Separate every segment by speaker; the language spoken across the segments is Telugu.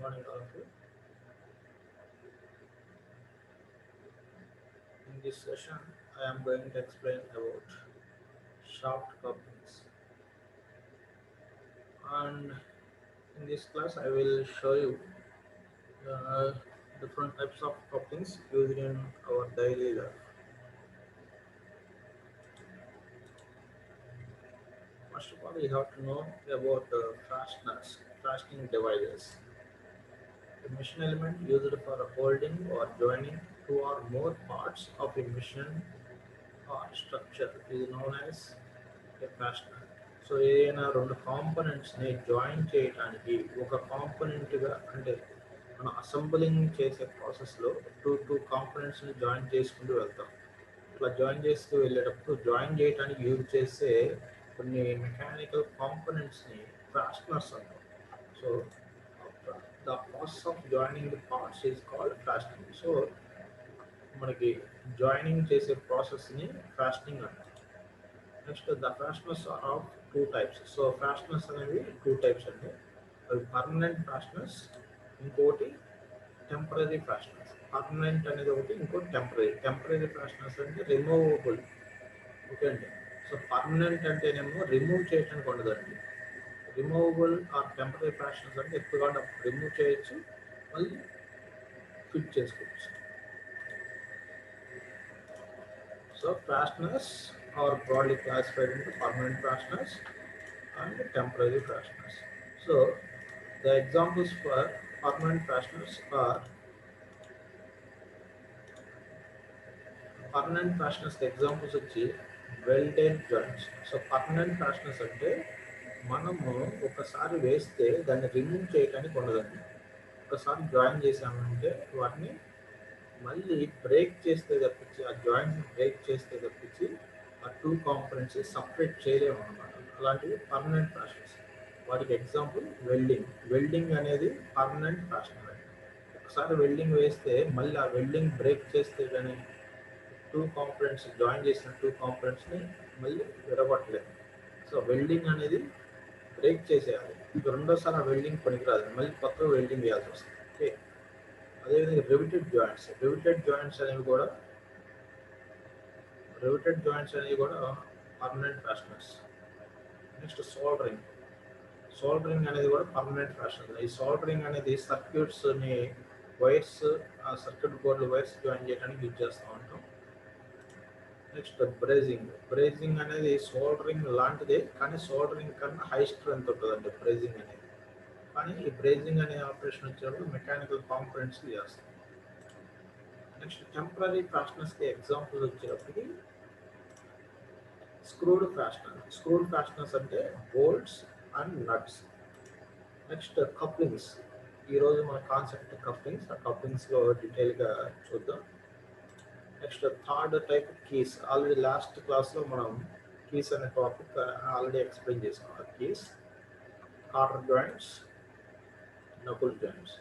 Speaker 1: Morning all of you. In this session, I am going to explain about shaft couplings. And in this class, I will show you uh, different types of couplings used in our daily life. First of all, you have to know about fasteners, fastening devices. A machine element used for holding or joining two or more parts of a machine or structure is known as a fastener. So ఏదైనా రెండు కాంపోనెంట్స్ని జాయిన్ చేయడానికి ఒక కాంపోనెంట్గా అంటే మనం అసెంబ్లింగ్ చేసే ప్రాసెస్లో టూ కాంపోనెంట్స్ని జాయిన్ చేసుకుంటూ వెళ్తాం. ఇట్లా జాయిన్ చేస్తూ వెళ్ళేటప్పుడు జాయిన్ చేయడానికి యూజ్ చేసే కొన్ని మెకానికల్ కాంపోనెంట్స్ని ఫాస్ట్నర్స్ అంటాం. So the process of joining the parts is called fastening. So మనకి జాయినింగ్ చేసే ప్రాసెస్ని ఫాస్టింగ్ అంటాం. Next the fasteners are of two types. So fasteners అనేవి టూ టైప్స్ అండి. అవి పర్మనెంట్ ఫ్యాషనర్స్, ఇంకోటి టెంపరీ ఫ్యాషనర్స్. పర్మనెంట్ అనేది ఒకటి, ఇంకోటి టెంపరీ. టెంపరీ ఫ్యాషనర్స్ అంటే రిమూవబుల్. ఓకే అండి. సో పర్మనెంట్ అంటేనేమో రిమూవ్ చేయడానికి ఉండదండి. రిమూవబుల్ ఆర్ టెంపరీ ఫ్యాషనర్స్ అంటే ఎక్కువగా రిమూవ్ చేయొచ్చు, మళ్ళీ ఫిట్ చేసుకోవచ్చు. So fasteners are broadly classified into permanent fasteners and temporary fasteners. So the examples for permanent fasteners are permanent fasteners examples వచ్చి welded joints. సో పర్మనెంట్ ఫ్యాషనర్స్ అంటే మనము ఒకసారి వేస్తే దాన్ని రిమూవ్ చేయడానికి ఉండదండి. ఒకసారి జాయిన్ చేసామంటే వాటిని మళ్ళీ బ్రేక్ చేస్తే తప్పించి, ఆ జాయింట్ బ్రేక్ చేస్తే తప్పించి ఆ టూ కాంపోనెంట్స్ సపరేట్ చేయలేము అనమాట. అలాంటివి పర్మనెంట్ ఫ్యాషన్స్. వాటికి ఎగ్జాంపుల్ వెల్డింగ్. వెల్డింగ్ అనేది పర్మనెంట్ ఫ్యాషన్ అండి. ఒకసారి వెల్డింగ్ వేస్తే మళ్ళీ ఆ వెల్డింగ్ బ్రేక్ చేస్తే కానీ టూ కాంపోనెంట్స్ జాయిన్ చేసిన టూ కాంపోనెంట్స్ని మళ్ళీ విడగొట్టలేదు. సో వెల్డింగ్ అనేది బ్రేక్ చేసేయాలి. ఇక రెండోసారి ఆ వెల్డింగ్ పనికిరాదు, మళ్ళీ కొత్త వెల్డింగ్ వేయాల్సి వస్తుంది. ఓకే. అదేవిధంగా రివిటెడ్ జాయింట్స్. రివిటెడ్ జాయింట్స్ అనేవి కూడా permanent fasteners. Next soldering. Soldering అనేది కూడా పర్మనెంట్ ఫ్యాషన్. ఈ సోల్డరింగ్ అనేది సర్క్యూట్స్ని వైర్స్, ఆ సర్క్యూట్ బోర్డు వైర్స్ జాయిన్ చేయడానికి యూజ్ చేస్తూ ఉంటాం. Next brazing. బ్రేజింగ్ అనేది సోల్డరింగ్ లాంటిదే, కానీ సోల్డరింగ్ కన్నా హై స్ట్రెంత్ ఉంటుందండి బ్రేజింగ్ అనేది. కానీ ఈ బ్రేజింగ్ అనే ఆపరేషన్ వచ్చినప్పుడు మెకానికల్ కాంపోనెంట్స్ చేస్తాం. నెక్స్ట్ టెంపరీ ఫ్యాషనర్స్కి ఎగ్జాంపుల్ వచ్చేటప్పటికి స్క్రూడ్ ఫ్యాషనర్. స్క్రూడ్ ఫ్యాషనర్స్ అంటే bolts and nuts. Next couplings. ఈరోజు మన కాన్సెప్ట్ కప్లింగ్స్. ఆ కప్లింగ్స్లో డీటెయిల్గా చూద్దాం. Next third type keys. Already last క్లాస్లో మనం కీస్ అనే టాపిక్ ఆల్రెడీ ఎక్స్ప్లెయిన్ చేసుకున్నాం. కీస్, కార్డర్ జాయింట్స్, నకుల్ జాయింట్స్,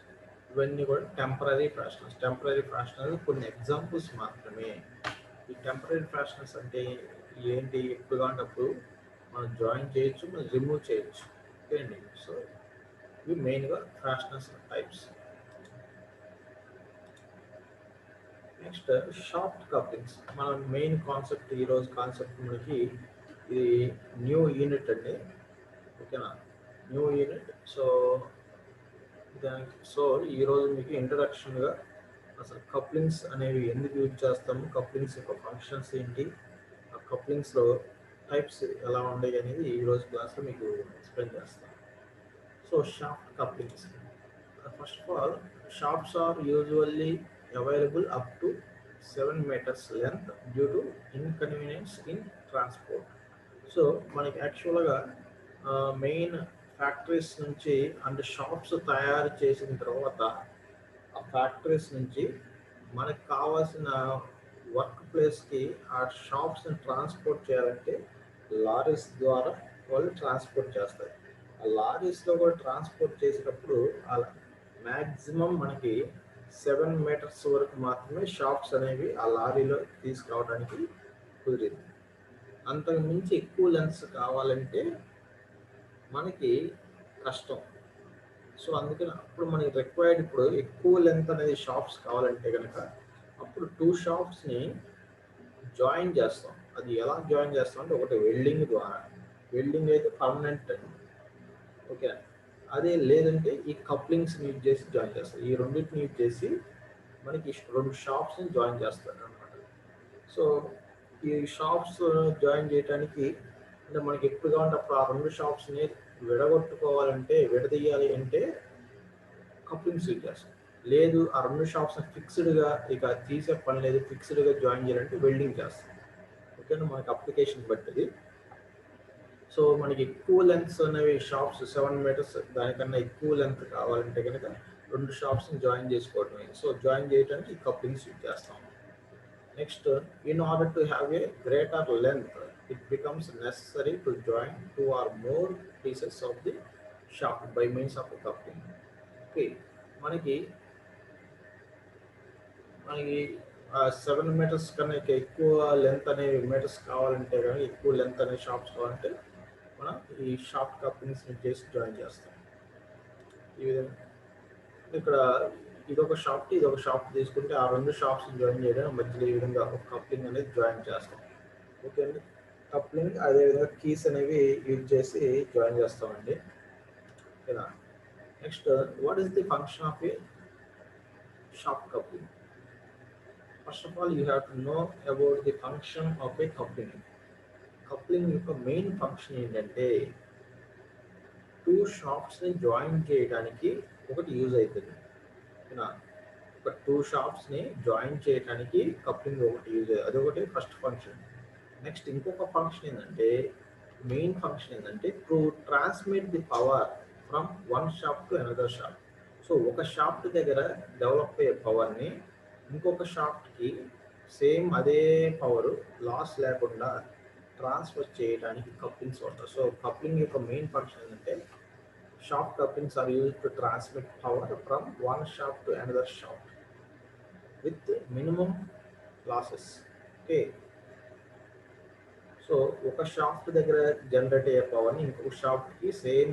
Speaker 1: ఇవన్నీ కూడా టెంపరీ ఫ్యాషనర్స్. టెంపరీ ఫ్యాషనర్స్ కొన్ని ఎగ్జాంపుల్స్ మాత్రమే. ఈ టెంపరీ ఫ్యాషనర్స్ అంటే ఏంటి? ఎక్కువగా ఉన్నప్పుడు మనం జాయిన్ చేయొచ్చు, మనం రిమూవ్ చేయొచ్చు. ఓకే అండి. సో ఇవి మెయిన్గా ఫ్యాషనర్స్ టైప్స్. Next shaft couplings. మన మెయిన్ కాన్సెప్ట్, ఈరోజు కాన్సెప్ట్ మనకి ఇది న్యూ యూనిట్ అండి. ఓకేనా, న్యూ యూనిట్. సో ఈరోజు మీకు ఇంట్రడక్షన్గా అసలు కప్లింగ్స్ అనేవి ఎందుకు యూజ్ చేస్తాము, కప్లింగ్స్ యొక్క ఫంక్షన్స్ ఏంటి, ఆ కప్లింగ్స్లో టైప్స్ ఎలా ఉన్నాయి అనేది ఈరోజు క్లాస్లో మీకు ఎక్స్ప్లెయిన్ చేస్తాను. So shaft couplings. First of all, shafts are usually available up to 7 meters length due to inconvenience in transport. So మనకి యాక్చువల్గా మెయిన్ ఫ్యాక్టరీస్ నుంచి అంటే షాప్స్ తయారు చేసిన తర్వాత ఆ ఫ్యాక్టరీస్ నుంచి మనకు కావాల్సిన వర్క్ ప్లేస్కి ఆ షాప్స్ని ట్రాన్స్పోర్ట్ చేయాలంటే లారీస్ ద్వారా వాళ్ళు ట్రాన్స్పోర్ట్ చేస్తారు. ఆ లారీస్లో కూడా ట్రాన్స్పోర్ట్ చేసేటప్పుడు అలా మ్యాక్సిమం మనకి 7 meters వరకు మాత్రమే షాప్స్ అనేవి ఆ లారీలో తీసుకురావడానికి కుదిరింది. అంతకు మించి ఎక్కువ లెన్స్ కావాలంటే మనకి కష్టం. సో అందుకని అప్పుడు మనకి రిక్వైర్డ్ ఇప్పుడు ఎక్కువ లెంత్ అనేది షాప్స్ కావాలంటే కనుక అప్పుడు 2 షాప్స్ని జాయిన్ చేస్తాం. అది ఎలా జాయిన్ చేస్తాం అంటే ఒకటి వెల్డింగ్ ద్వారా, వెల్డింగ్ అయితే పర్మనెంట్ అండి, ఓకే. అదే లేదంటే ఈ కప్లింగ్స్ యూజ్ చేసి జాయిన్ చేస్తాం. ఈ రెండింటిని యూజ్ చేసి మనకి 2 షాప్స్ని జాయిన్ చేస్తారు అనమాట. సో ఈ షాప్స్ జాయిన్ చేయడానికి అంటే మనకి ఎప్పుడు కావాలంటే అప్పుడు ఆ 2 షాప్స్ని విడగొట్టుకోవాలంటే, విడదీయాలి అంటే కప్లింగ్స్ యూజ్ చేస్తాం. లేదు ఆ 2 షాప్స్ ఫిక్స్డ్గా ఇక తీసే పని లేదు, ఫిక్స్డ్గా జాయిన్ చేయాలంటే వెల్డింగ్ చేస్తాం, ఓకేనా. మనకి అప్లికేషన్ బట్టిది. సో మనకి ఎక్కువ లెంత్స్ అనేవి షాప్స్ 7 మీటర్స్ దానికన్నా ఎక్కువ లెంత్ కావాలంటే కనుక 2 షాప్స్ని జాయిన్ చేసుకోవడమే. సో జాయిన్ చేయడానికి కప్లింగ్స్ యూజ్ చేస్తాం. Next, in order to have a greater length it becomes necessary to join 2 or more pieces of the shaft by means of a coupling. Okay, మనకి మనకి 7 మీటర్స్ కన్నా ఎక్కువ లెంత్ అనే మీటర్స్ కావాలంటే కానీ, ఎక్కువ లెంత్ అనే షాప్స్ కావాలంటే మనం ఈ షాఫ్ట్ కప్లింగ్స్ చేసి జాయిన్ చేస్తాం. ఈ విధంగా ఇక్కడ ఇదొక షాఫ్ట్, ఇదొక షాఫ్ట్ తీసుకుంటే ఆ 2 షాప్స్ జాయిన్ చేయడం మధ్యలో ఈ విధంగా ఒక కప్లింగ్ అనేది జాయిన్ చేస్తాం, ఓకే అండి. కప్లింగ్ అదేవిధంగా కీస్ అనేవి యూజ్ చేసి జాయిన్ చేస్తామండి, ఓకేనా. Next, what is the function of a shaft coupling? First of all you have to know about the function of A coupling. Coupling యొక్క మెయిన్ ఫంక్షన్ ఏంటంటే 2 షాప్స్ని జాయిన్ చేయడానికి ఒకటి యూజ్ అవుతుంది, ఓకేనా. ఒక 2 షాప్స్ని జాయిన్ చేయడానికి కప్లింగ్ ఒకటి యూజ్ అవుతుంది, అదొకటి ఫస్ట్ ఫంక్షన్. నెక్స్ట్ ఇంకొక ఫంక్షన్ ఏంటంటే, మెయిన్ ఫంక్షన్ ఏంటంటే to transmit the power from one shaft to another shaft. So ఒక షాఫ్ట్ దగ్గర డెవలప్ అయ్యే పవర్ని ఇంకొక షాఫ్ట్కి సేమ్ అదే పవర్ లాస్ లేకుండా ట్రాన్స్ఫర్ చేయడానికి కప్లింగ్స్ వాడతారు. సో కప్లింగ్ యొక్క మెయిన్ ఫంక్షన్ ఏంటంటే shaft couplings are used to transmit power from one shaft to another shaft with minimum losses, okay. So ఒక షాఫ్ట్ దగ్గర జనరేట్ అయ్యే పవర్ని ఇంకొక షాఫ్ట్కి సేమ్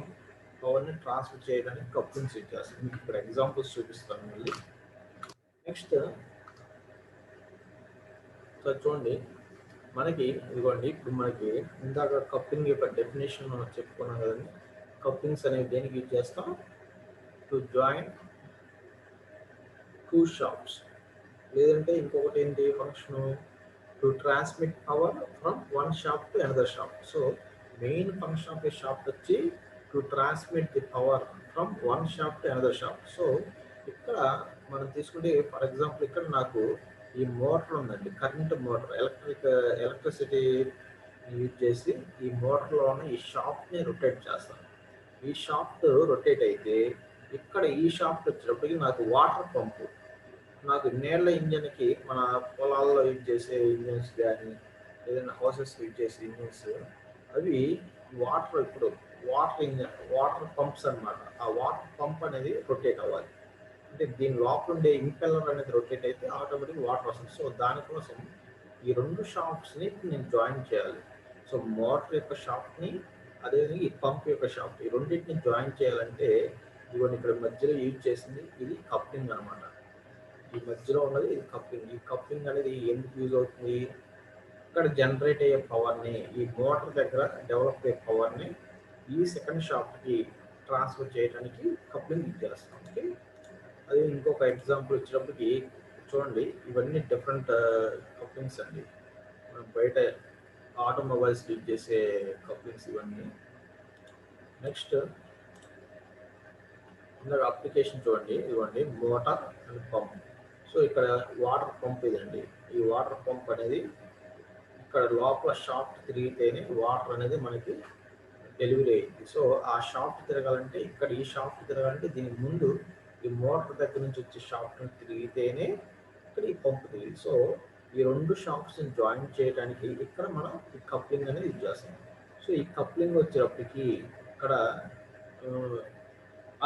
Speaker 1: పవర్ని ట్రాన్స్ఫర్ చేయడానికి కప్లింగ్స్ యూజ్ చేస్తాం. మీకు ఇక్కడ ఎగ్జాంపుల్స్ చూపిస్తాను మళ్ళీ. నెక్స్ట్ సో చూడండి, మనకి ఇదిగోండి ఇప్పుడు మనకి ఇందాక కప్లింగ్ యొక్క డెఫినేషన్ మనం చెప్పుకున్నాం కదండి. కప్లింగ్స్ అనేవి దేనికి యూజ్ చేస్తాం? టు జాయిన్ 2 షాఫ్ట్స్, లేదంటే ఇంకొకటి ఏంటి function, to transmit power from one shaft to another shaft. So main function of a shaft వచ్చి to transmit the power from one shaft to another shaft. So ఇక్కడ మనం తీసుకుంటే ఫర్ ఎగ్జాంపుల్ ఇక్కడ నాకు ఈ మోటార్ ఉందండి, కరెంట్ మోటార్, ఎలక్ట్రిసిటీ యూజ్ చేసి ఈ మోటార్లోనే ఈ షాఫ్ట్ని రొటేట్ చేస్తాను. ఈ షాఫ్ట్ రొటేట్ అయితే ఇక్కడ ఈ షాఫ్ట్ వచ్చేటప్పటికి నాకు వాటర్ పంపు, నాకు నీళ్ళ ఇంజన్కి మన పొలాల్లో యూజ్ చేసే ఇంజన్స్ కానీ ఏదైనా హౌసెస్ యూజ్ చేసే ఇంజన్స్ అవి వాటర్, ఇప్పుడు వాటర్ ఇంజన్, వాటర్ పంప్స్ అనమాట. ఆ వాటర్ పంప్ అనేది రొటేట్ అవ్వాలి అంటే దీని లోపల ఉండే ఇంపెల్లర్ అనేది రొటేట్ అయితే ఆటోమేటిక్ వాటర్ వస్తుంది. సో దానికోసం ఈ 2 షాఫ్ట్స్ని నేను జాయిన్ చేయాలి. సో మోటార్ యొక్క షాఫ్ట్ని అదేవిధంగా ఈ పంప్ యొక్క షాఫ్ట్, ఈ రెండింటిని జాయిన్ చేయాలంటే ఇవన్నీ ఇక్కడ మధ్యలో యూజ్ చేసింది ఇది కప్లింగ్ అనమాట. ఈ మధ్యలో ఉన్నది ఇది కప్లింగ్. ఈ కప్లింగ్ అనేది ఎందుకు యూజ్ అవుతుంది? ఇక్కడ జనరేట్ అయ్యే పవర్ని, ఈ మోటార్ దగ్గర డెవలప్ అయ్యే పవర్ని ఈ సెకండ్ షాఫ్ట్కి ట్రాన్స్ఫర్ చేయడానికి కప్లింగ్ యూజ్ చేస్తాం, ఓకే. అది ఇంకొక ఎగ్జాంపుల్ వచ్చినప్పటికి చూడండి, ఇవన్నీ డిఫరెంట్ కప్లింగ్స్ అండి. మనం బయట ఆటోమొబైల్స్ యూజ్ చేసే కప్లింగ్స్ ఇవన్నీ. నెక్స్ట్ ఇందాక అప్లికేషన్ చూడండి, ఇవ్వండి మోటార్ అండ్ పంప్. సో ఇక్కడ వాటర్ పంప్ ఇదండి. ఈ వాటర్ పంప్ అనేది ఇక్కడ లోపల షాఫ్ట్ తిరిగితేనే వాటర్ అనేది మనకి డెలివరీ అయింది. సో ఆ షాఫ్ట్ తిరగాలంటే ఇక్కడ ఈ షాఫ్ట్ తిరగాలంటే దీనికి ముందు ఈ మోటార్ దగ్గర నుంచి వచ్చే షాఫ్ట్ తిరిగితేనే ఇక్కడ ఈ పంప్ తిరిగింది. సో ఈ 2 షాఫ్ట్స్ని జాయిన్ చేయడానికి ఇక్కడ మనం ఈ కప్లింగ్ అనేది యూజ్ చేస్తాం. సో ఈ కప్లింగ్ వచ్చేటప్పటికి ఇక్కడ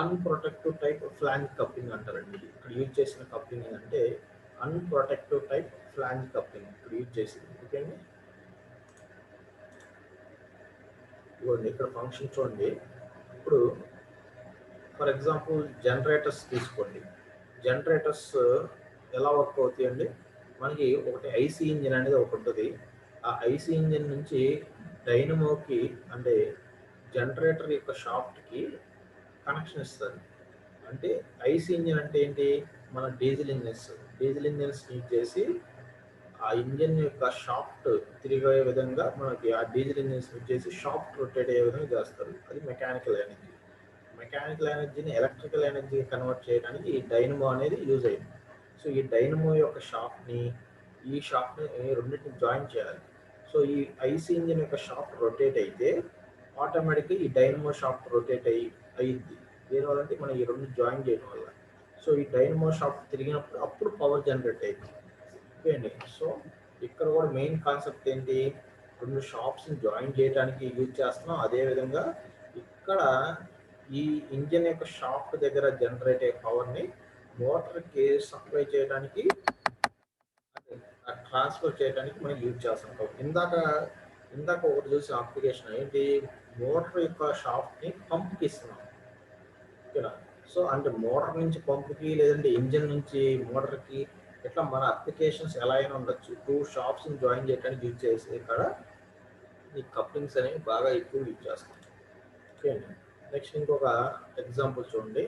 Speaker 1: అన్ప్రొటెక్టివ్ టైప్ ఫ్లాంజ్ కప్లింగ్ అంటారండి. ఇక్కడ యూజ్ చేసిన కప్లింగ్ ఏంటంటే అన్ప్రొటెక్టివ్ టైప్ ఫ్లాంజ్ కప్లింగ్ ఇక్కడ యూజ్ చేసింది, ఓకే అండి. ఇవ్వండి ఇక్కడ ఫంక్షన్ చూడండి, ఇప్పుడు ఫర్ ఎగ్జాంపుల్ జనరేటర్స్ తీసుకోండి. జనరేటర్స్ ఎలా వర్క్ అవుతాయి అండి, మనకి ఒకటి ఐసీ ఇంజిన్ అనేది ఒకటి ఉంటుంది. ఆ ఐసీ ఇంజిన్ నుంచి డైనమోకి అంటే జనరేటర్ యొక్క షాఫ్ట్కి కనెక్షన్ ఇస్తుంది. అంటే ఐసీ ఇంజిన్ అంటే ఏంటి, మన డీజిల్ ఇంజిన్స్ యూజ్ చేసి ఆ ఇంజిన్ యొక్క షాఫ్ట్ తిరిగే విధంగా మనకి ఆ డీజిల్ ఇంజిన్స్ యూజ్ చేసి షాఫ్ట్ రొటేట్ అయ్యే విధంగా చేస్తారు. అది మెకానికల్ ఎనర్జీ. మెకానికల్ ఎనర్జీని ఎలక్ట్రికల్ ఎనర్జీ కన్వర్ట్ చేయడానికి ఈ డైనమో అనేది యూజ్ అయింది. సో ఈ డైనమో యొక్క షాఫ్ట్ని ఈ షాఫ్ట్ని రెండింటిని జాయిన్ చేయాలి. సో ఈ ఐసీ ఇంజిన్ యొక్క షాఫ్ట్ రొటేట్ అయితే ఆటోమేటిక్గా ఈ డైనమో షాఫ్ట్ రొటేట్ అయ్యింది. దీనివల్ల అంటే మనం ఈ రెండు జాయిన్ చేయడం వల్ల సో ఈ డైనమో షాఫ్ట్ తిరిగినప్పుడు అప్పుడు పవర్ జనరేట్ అయింది. ఓకే అండి. సో ఇక్కడ కూడా మెయిన్ కాన్సెప్ట్ ఏంటి, రెండు షాప్స్ని జాయిన్ చేయడానికి యూజ్ చేస్తున్నాం. అదేవిధంగా ఇక్కడ ఈ ఇంజిన్ యొక్క షాఫ్ట్ దగ్గర జనరేట్ అయ్యే పవర్ని మోటార్కి సప్లై చేయడానికి ట్రాన్స్ఫర్ చేయడానికి మనం యూజ్ చేస్తుంటాం. ఇందాక ఒకటి చూసిన అప్లికేషన్ ఏంటి, మోటార్ యొక్క షాఫ్ట్ని పంప్కి ఇస్తున్నాం. ఓకేనా. సో అంటే మోటార్ నుంచి పంప్కి లేదంటే ఇంజిన్ నుంచి మోటార్కి ఇట్లా మన అప్లికేషన్స్ ఎలా అయినా ఉండొచ్చు. టూ షాప్స్ని జాయిన్ చేయడానికి యూజ్ చేసే ఇక్కడ ఈ కప్లింగ్స్ అనేవి బాగా ఎక్కువ యూజ్ చేస్తాం. ఓకే అండి. నెక్స్ట్ ఇంకొక ఎగ్జాంపుల్ చూడండి.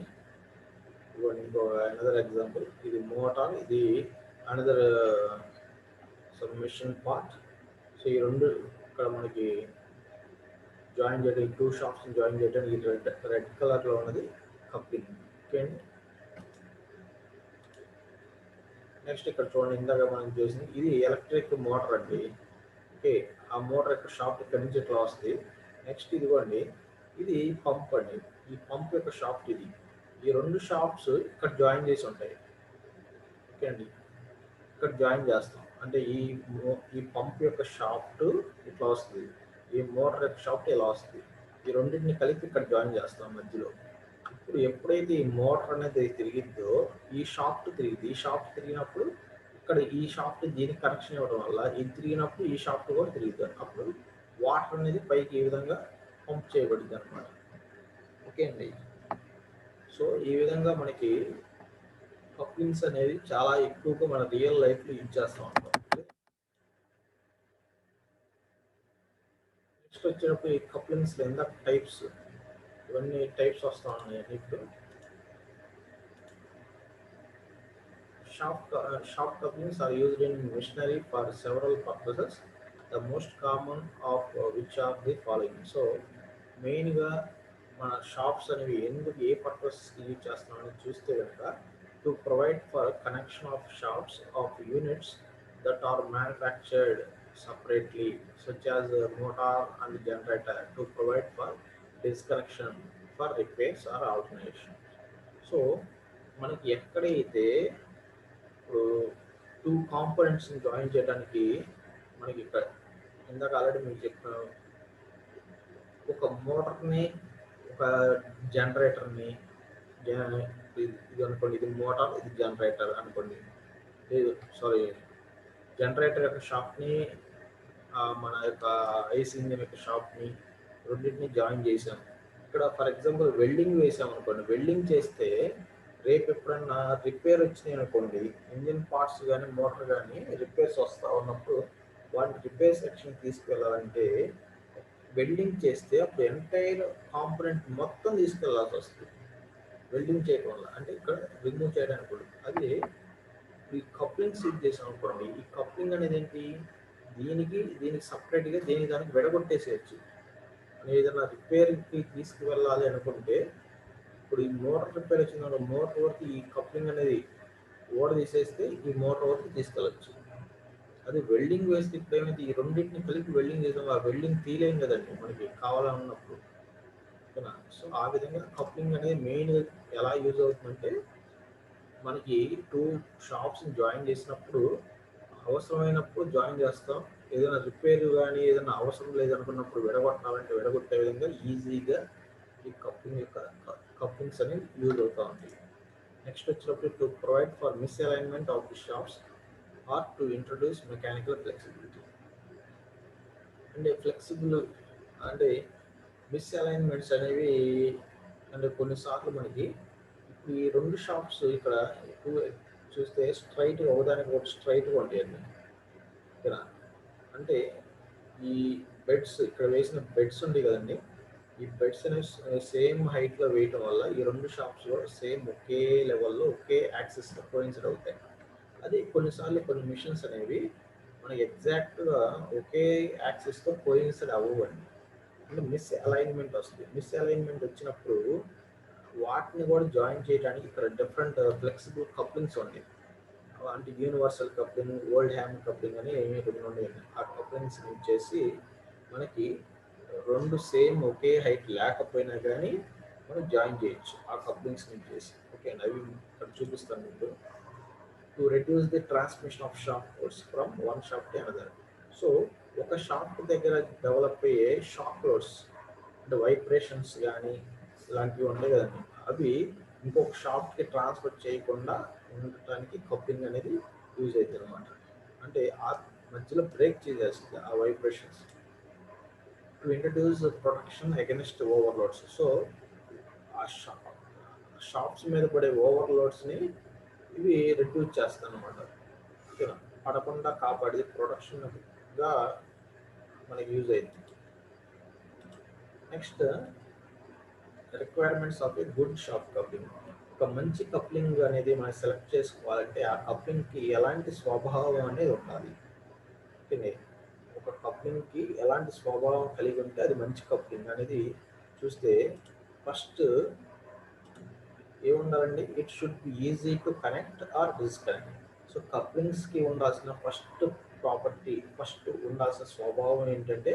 Speaker 1: ఇంకొక అనదర్ ఎగ్జాంపుల్, ఇది మోటార్, ఇది అనదర్ మిషన్ పార్ట్. సో ఈ రెండు ఇక్కడ మనకి జాయిన్ చేయడానికి టూ షాప్స్ని జాయిన్ చేయడానికి రెడ్ కలర్లో ఉన్నది కప్లింగ్. ఓకే అండి. నెక్స్ట్ ఇక్కడ చూడండి, ఇందాక మనం చేసింది ఇది ఎలక్ట్రిక్ మోటార్ అండి. ఓకే, ఆ మోటార్ యొక్క షాఫ్ట్ ఇక్కడ నుంచి ఇట్లా వస్తుంది. నెక్స్ట్ ఇదిగోండి, ఇది పంప్ అండి. ఈ పంప్ యొక్క షాఫ్ట్ ఇది. ఈ రెండు షాఫ్ట్స్ ఇక్కడ జాయిన్ చేసి ఉంటాయి. ఓకే అండి, ఇక్కడ జాయిన్ చేస్తాం. అంటే ఈ పంప్ యొక్క షాఫ్ట్ ఇట్లా వస్తుంది, ఈ మోటార్ యొక్క షాఫ్ట్ ఇలా వస్తుంది. ఈ రెండింటిని కలిపి ఇక్కడ జాయిన్ చేస్తాం మధ్యలో. ఇప్పుడు ఎప్పుడైతే ఈ మోటార్ అనేది తిరిగిద్దో ఈ షాఫ్ట్ తిరిగింది. ఈ షాఫ్ట్ తిరిగినప్పుడు ఇక్కడ ఈ షాఫ్ట్ దీనికి కనెక్షన్ ఇవ్వడం వల్ల ఇది తిరిగినప్పుడు ఈ షాఫ్ట్ కూడా తిరుగుతుంది. అప్పుడు వాటర్ అనేది పైకి ఈ విధంగా పంప్ చేయబడింది అనమాట. ఓకే అండి. సో ఈ విధంగా మనకి కప్లింగ్స్ అనేది చాలా ఎక్కువగా మన రియల్ లైఫ్లో యూజ్ చేస్తాం అనమాట. నెక్స్ట్ వచ్చేటప్పుడు ఈ కప్లింగ్స్లో ఎంత టైప్స్, ఇవన్నీ టైప్స్ వస్తూ ఉన్నాయి. ఇప్పుడు shaft couplings are used in machinery for several purposes, the most common of which are the following. So మెయిన్గా మన షాప్స్ అనేవి ఎందుకు ఏ పర్పస్కి యూజ్ చేస్తామని చూస్తే కనుక, to provide for connection of shafts of units that are manufactured separately, such as motor and generator, to provide for disconnection for repairs or alternation. So మనకి ఎక్కడైతే టూ కాంపోనెంట్స్ని జాయిన్ చేయడానికి మనకి ఇక్కడ ఇందాక ఆల్రెడీ మీకు చెప్పాను, ఒక మోటార్ని ఒక జనరేటర్ని, ఇది అనుకోండి, ఇది మోటార్, ఇది జనరేటర్ అనుకోండి. సారీ, జనరేటర్ యొక్క షాప్ని మన యొక్క ఐసీ ఇంజిన్ యొక్క షాప్ని రెండింటిని జాయిన్ చేసాం. ఇక్కడ ఫర్ ఎగ్జాంపుల్ వెల్డింగ్ వేసాం అనుకోండి. వెల్డింగ్ చేస్తే రేపు ఎప్పుడన్నా రిపేర్ వచ్చినాయి అనుకోండి, ఇంజిన్ పార్ట్స్ కానీ మోటార్ కానీ రిపేర్స్ వస్తూ ఉన్నప్పుడు వాటిని రిపేర్ సెక్షన్ తీసుకెళ్ళాలంటే వెల్డింగ్ చేస్తే అప్పుడు ఎంటైర్ కాంపోనెంట్ మొత్తం తీసుకెళ్లాల్సి వస్తుంది వెల్డింగ్ చేయడం వల్ల. అంటే ఇక్కడ రిమూవ్ చేయడానికి కూడా. అది ఈ కప్లింగ్ యూజ్ చేసాం అనుకోండి, ఈ కప్లింగ్ అనేది ఏంటి, దీనికి సపరేట్గా దానికి విడగొట్టేసేయచ్చు. ఏదైనా రిపేర్కి తీసుకువెళ్ళాలి అనుకుంటే, ఇప్పుడు ఈ మోటార్ రిపేర్ వచ్చిన మోటార్ వరకు ఈ కప్లింగ్ అనేది ఓడ తీసేస్తే ఈ మోటార్ వరకు తీసుకెళ్ళచ్చు. అది వెల్డింగ్ వేస్తే ఇప్పుడు ఏమైతే ఈ రెండింటిని కలిపి వెల్డింగ్ చేసాం, ఆ వెల్డింగ్ తీయలేం కదండి మనకి కావాలన్నప్పుడు. ఓకేనా. సో ఆ విధంగా కప్లింగ్ అనేది మెయిన్ ఎలా యూజ్ అవుతుందంటే, మనకి టూ షాప్స్ని జాయిన్ చేసినప్పుడు అవసరమైనప్పుడు జాయిన్ చేస్తాం. ఏదైనా రిపేర్ కానీ ఏదైనా అవసరం లేదనుకున్నప్పుడు విడగొట్టాలంటే విడగొట్టే విధంగా ఈజీగా ఈ కప్లింగ్స్ అనేవి యూజ్ అవుతూ ఉంటాయి. నెక్స్ట్ వచ్చినప్పుడు to provide for misalignment of the shafts or to introduce mechanical flexibility. అంటే ఫ్లెక్సిబుల్ అంటే మిస్అలైన్మెంట్స్ అనేవి అండ్ కొన్నిసార్లు మనకి ఇప్పుడు ఈ రెండు షాప్స్ ఇక్కడ చూస్తే స్ట్రైట్ ఒకదానికి ఒకటి స్ట్రైట్గా ఉంటాయండి ఇక్కడ. అంటే ఈ బెడ్స్ ఇక్కడ వేసిన బెడ్స్ ఉంటాయి కదండి, ఈ బెడ్స్ అనేవి సేమ్ హైట్లో వేయటం వల్ల ఈ రెండు షాప్స్ కూడా సేమ్ ఒకే లెవెల్లో ఒకే యాక్సెస్లో కోయిన్సైడ్ అవుతాయి. అది కొన్నిసార్లు కొన్ని మిషన్స్ అనేవి మనకి ఎగ్జాక్ట్గా ఒకే యాక్సెస్తో కోయిన్సైడ్ అవ్వండి, అంటే మిస్ అలైన్మెంట్ వస్తుంది. మిస్ అలైన్మెంట్ వచ్చినప్పుడు వాటిని కూడా జాయిన్ చేయడానికి ఇక్కడ డిఫరెంట్ ఫ్లెక్సిబుల్ కప్లింగ్స్ ఉంటాయి. అంటే universal coupling, Oldham coupling అని రెండు ఉన్నాయి. ఆ కప్లింగ్స్ యూజ్ చేసి మనకి రెండు సేమ్ ఒకే హైట్ లేకపోయినా కానీ మనం జాయిన్ చేయొచ్చు ఆ కప్లింగ్స్ యూజ్ చేసి. ఓకే, అవి ఇక్కడ చూపిస్తాను మీకు. To reduce the transmission of shock loads from one shop to another. So ఒక షాప్ దగ్గర డెవలప్ అయ్యే షాక్ లోడ్స్ అంటే వైబ్రేషన్స్ కానీ ఇలాంటివి ఉంటాయి కదండి, అవి ఇంకొక షాప్కి ట్రాన్స్ఫర్ చేయకుండా ఉండటానికి కప్లింగ్ అనేది యూజ్ అవుతుంది అనమాట. అంటే ఆ మధ్యలో బ్రేక్ చేసేస్తుంది ఆ vibrations to introduce protection against overloads. So ఆ షాప్స్ మీద పడే ఓవర్లోడ్స్ని ఇవి రెడ్యూస్ చేస్తాయి అనమాట. ఓకేనా, పడకుండా కాపాడేది ప్రొటెక్షన్గా మనకి యూజ్ అయింది. Next, requirements of a good shop coupling. ఒక మంచి కప్లింగ్ అనేది మనం సెలెక్ట్ చేసుకోవాలంటే ఆ కప్లింగ్కి ఎలాంటి స్వభావం అనేది ఉండాలి. ఓకే, ఒక కప్లింగ్కి ఎలాంటి స్వభావం కలిగి ఉంటే అది మంచి కప్లింగ్ అనేది చూస్తే ఫస్ట్ ఏముండాలండి, it should be easy to connect or disconnect. So కప్లింగ్స్కి ఉండాల్సిన ఫస్ట్ ఉండాల్సిన స్వభావం ఏంటంటే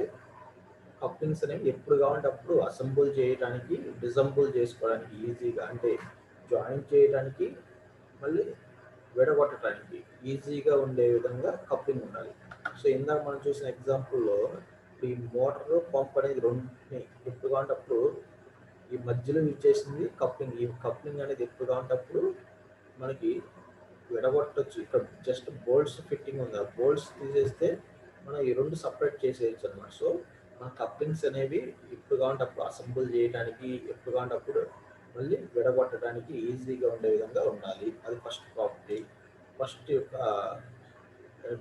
Speaker 1: కప్లింగ్స్ అనేవి ఎప్పుడు కావాలంటే అప్పుడు అసెంబుల్ చేయడానికి, డిసెంబుల్ చేసుకోవడానికి ఈజీగా, అంటే జాయిన్ చేయడానికి మళ్ళీ విడగొట్టడానికి ఈజీగా ఉండే విధంగా కప్లింగ్ ఉండాలి. సో ఇందాక మనం చూసిన ఎగ్జాంపుల్లో ఈ మోటార్ పంప్ అనేది రెండుని ఎప్పుడు కావాలంటే అప్పుడు ఈ మధ్యలో యూజ్ చేసింది కప్లింగ్. ఈ కప్లింగ్ అనేది ఎప్పుడు కావాలంటే అప్పుడు మనకి విడగొట్టచ్చు. ఇక్కడ జస్ట్ బోల్ట్స్ ఫిట్టింగ్ ఉంది, ఆ బోల్ట్స్ తీసేస్తే మనం ఈ రెండు సపరేట్ చేసేయచ్చు అనమాట. సో మన కప్లింగ్స్ అనేవి ఎప్పుడు కావాలంటే అప్పుడు అసెంబుల్ చేయడానికి, ఎప్పుడు కావాలంటే అప్పుడు మళ్ళీ విడగొట్టడానికి ఈజీగా ఉండే విధంగా ఉండాలి. అది ఫస్ట్ ప్రాపర్టీ, ఫస్ట్ యొక్క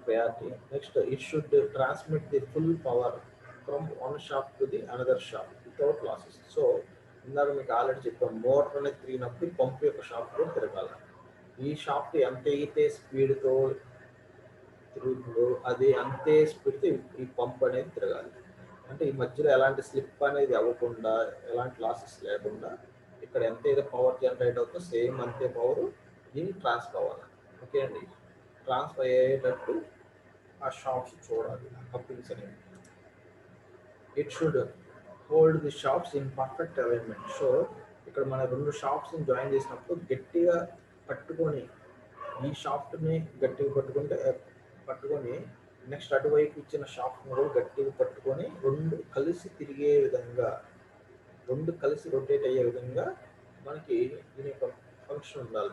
Speaker 1: priority. Next, it should transmit the full power from one shop to the another shop without losses. So ఇందాక మీకు ఆల్రెడీ చెప్పాం, మోటార్ అనేది తిరిగినప్పుడు పంపు యొక్క షాప్ కూడా తిరగాలి. ఈ షాప్ ఎంత అయితే స్పీడ్తో తిరుగుతుందో అది అంతే స్పీడ్తో ఈ పంప్ అనేది తిరగాలి. అంటే ఈ మధ్యలో ఎలాంటి స్లిప్ అనేది అవ్వకుండా, ఎలాంటి లాసెస్ లేకుండా ఇక్కడ ఎంత అయితే పవర్ జనరేట్ అవుతుందో సేమ్ అంతే పవర్ దీన్ని ట్రాన్స్ఫర్ అవ్వాలి. ఓకే అండి, ట్రాన్స్ఫర్ అయ్యేటట్టు ఆ షాప్స్ చూడాలి, ఆ కప్లింగ్స్ అనేవి. It should hold the shops in perfect alignment. So ఇక్కడ మన రెండు షాప్స్ని జాయిన్ చేసినప్పుడు గట్టిగా పట్టుకొని, ఈ షాఫ్ట్ని గట్టిగా పట్టుకొని నెక్స్ట్ అటువైపు ఇచ్చిన షాఫ్ట్ని కూడా గట్టిగా పట్టుకొని రెండు కలిసి తిరిగే విధంగా, రెండు కలిసి రొటేట్ అయ్యే విధంగా మనకి దీని యొక్క ఫంక్షన్ ఉండాలి.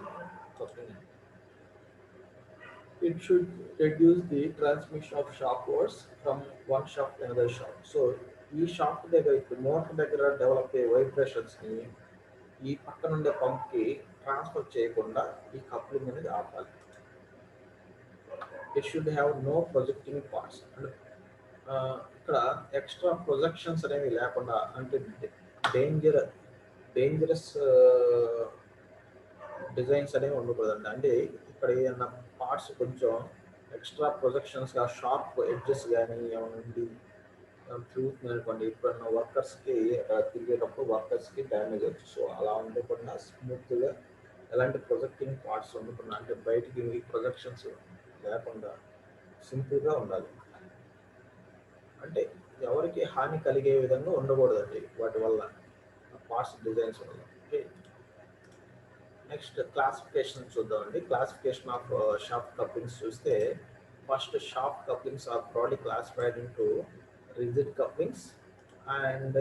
Speaker 1: It should reduce the transmission of shock loads from one shaft to another shaft. So ఈ షాఫ్ట్ దగ్గర, ఇప్పుడు మోటార్ దగ్గర డెవలప్ అయ్యే వైబ్రేషన్స్ని ఈ పక్కన ఉండే పంప్కి ట్రాన్స్ఫర్ చేయకుండా ఈ కప్లింగ్ అనేది ఆపాలి. It should have no projecting parts. అంటే ఇక్కడ ఎక్స్ట్రా ప్రొజెక్షన్స్ అనేవి లేకుండా, అంటే డేంజరస్ డిజైన్స్ అనేవి ఉండకూడదండి. అంటే ఇక్కడ ఏదైనా పార్ట్స్ కొంచెం ఎక్స్ట్రా ప్రొజెక్షన్స్గా షార్ప్ ఎడ్జెస్ కానీ ఏమైనా ఉండి తిరుగుతుంది అనుకోండి, ఎప్పుడన్నా వర్కర్స్కి తిరిగేటప్పుడు వర్కర్స్కి డ్యామేజ్ వచ్చు. సో అలా ఉండకుండా స్మూత్గా ఎలాంటి ప్రొజెక్టింగ్ పార్ట్స్ ఉండకుండా, అంటే బయటికి ప్రొజెక్షన్స్ లేకుండా సింపుల్గా ఉండాలి. అంటే ఎవరికి హాని కలిగే విధంగా ఉండకూడదండి వాటి వల్ల, పార్ట్స్ డిజైన్స్ వల్ల. ఓకే, నెక్స్ట్ క్లాసిఫికేషన్ చూద్దామండి. క్లాసిఫికేషన్ ఆఫ్ షాఫ్ట్ కప్లింగ్స్ చూస్తే first shaft couplings are broadly classified into rigid couplings and